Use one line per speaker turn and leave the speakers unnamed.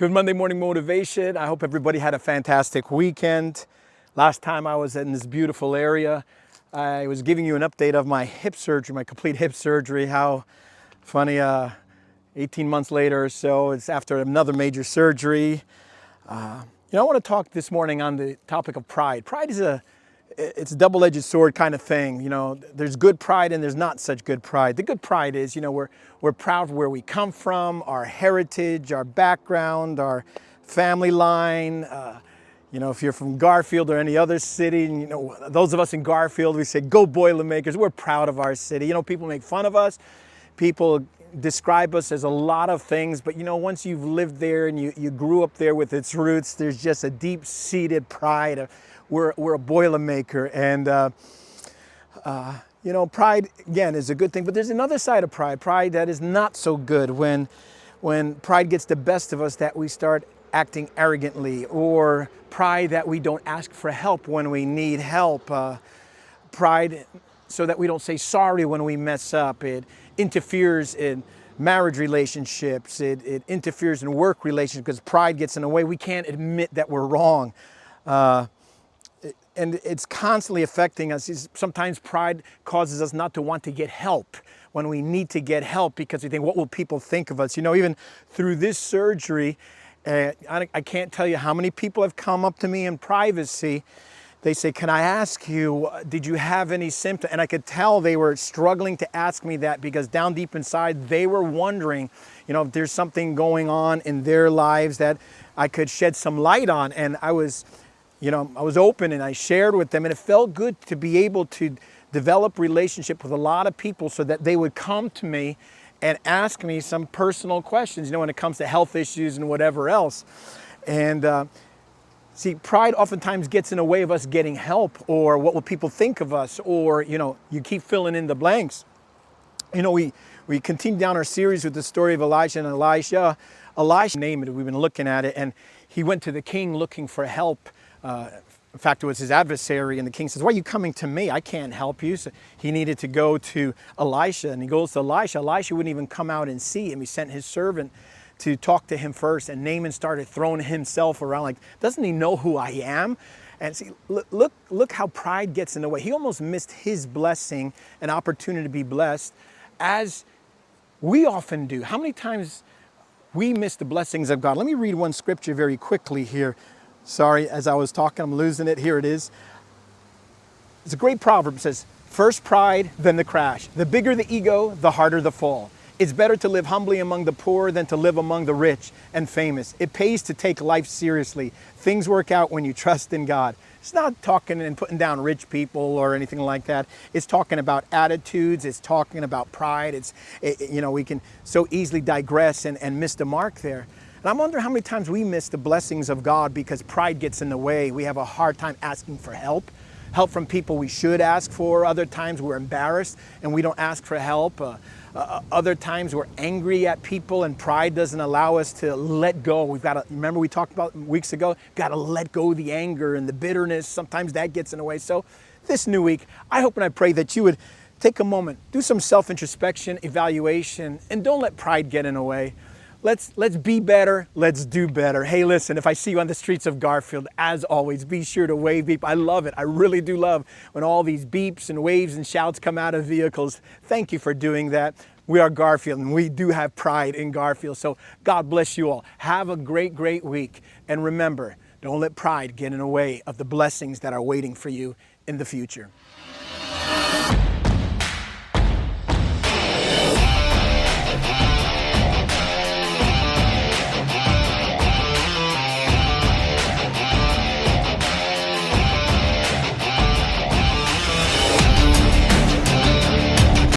Good Monday morning motivation. I hope everybody had a fantastic weekend. Last time I was in this beautiful area, I was giving you an update of my hip surgery, my complete hip surgery. How funny, 18 months later or so, it's after another major surgery. I want to talk this morning on the topic of pride. Pride is it's a double-edged sword kind of thing. There's good pride and there's not such good pride. The good pride is, we're proud of where we come from, our heritage, our background, our family line. If you're from Garfield or any other city, those of us in Garfield, we say, go Boilermakers. We're proud of our city. People make fun of us. People describe us as a lot of things, but once you've lived there and you grew up there with its roots, there's just a deep-seated pride. We're a Boilermaker, and pride again is a good thing, but there's another side of pride that is not so good. When pride gets the best of us, that we start acting arrogantly, or pride that we don't ask for help when we need help. Pride so that we don't say sorry when we mess up. It interferes in marriage relationships. It interferes in work relationships because pride gets in the way. We can't admit that we're wrong. And it's constantly affecting us. Sometimes pride causes us not to want to get help when we need to get help because we think, what will people think of us? Even through this surgery, I can't tell you how many people have come up to me in privacy. They say, can I ask you, did you have any symptoms? And I could tell they were struggling to ask me that because down deep inside, they were wondering, if there's something going on in their lives that I could shed some light on. And I was open and I shared with them, and it felt good to be able to develop relationship with a lot of people so that they would come to me and ask me some personal questions, when it comes to health issues and whatever else. And see, pride oftentimes gets in the way of us getting help, or what will people think of us, or, you keep filling in the blanks. We continue down our series with the story of Elijah and Elisha. Elisha, name it, we've been looking at it, and he went to the king looking for help. In fact, it was his adversary, and the king says, why are you coming to me? I can't help you. So he needed to go to Elisha, and he goes to Elisha. Elisha wouldn't even come out and see him. He sent his servant to talk to him first, and Naaman started throwing himself around like, doesn't he know who I am? And see, look how pride gets in the way. He almost missed his blessing, an opportunity to be blessed, as we often do. How many times we miss the blessings of God? Let me read one scripture very quickly here. Sorry, as I was talking, I'm losing it. Here it is. It's a great proverb. It says, first pride, then the crash. The bigger the ego, the harder the fall. It's better to live humbly among the poor than to live among the rich and famous. It pays to take life seriously. Things work out when you trust in God. It's not talking and putting down rich people or anything like that. It's talking about attitudes. It's talking about pride. We can so easily digress and miss the mark there. And I'm wondering how many times we miss the blessings of God because pride gets in the way. We have a hard time asking for help from people we should ask for. Other times we're embarrassed and we don't ask for help. Other times we're angry at people and pride doesn't allow us to let go. Remember we talked about weeks ago, got to let go of the anger and the bitterness. Sometimes that gets in the way. So this new week, I hope and I pray that you would take a moment, do some self-introspection, evaluation, and don't let pride get in the way. Let's be better. Let's do better. Hey, listen, if I see you on the streets of Garfield, as always, be sure to wave, beep. I love it. I really do love when all these beeps and waves and shouts come out of vehicles. Thank you for doing that. We are Garfield, and we do have pride in Garfield. So God bless you all. Have a great, great week. And remember, don't let pride get in the way of the blessings that are waiting for you in the future.